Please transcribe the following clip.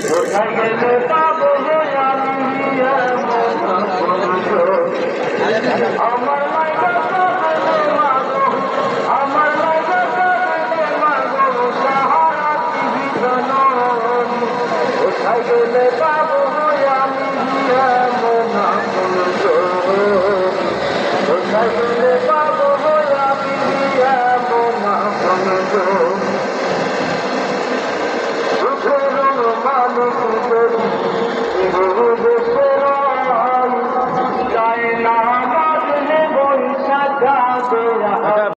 কোথায় গেলে পাবো আমি আমার লাইগা কাঁদে মাগো, আমার লাইগা কাঁদে মাগো সাহারা দিবি জননী। কোথায় গেলে পাবো আমি কোথায় গেলে পাবো আমি সুখের মালিক দেশের চায় না মাঝে বৈশাখা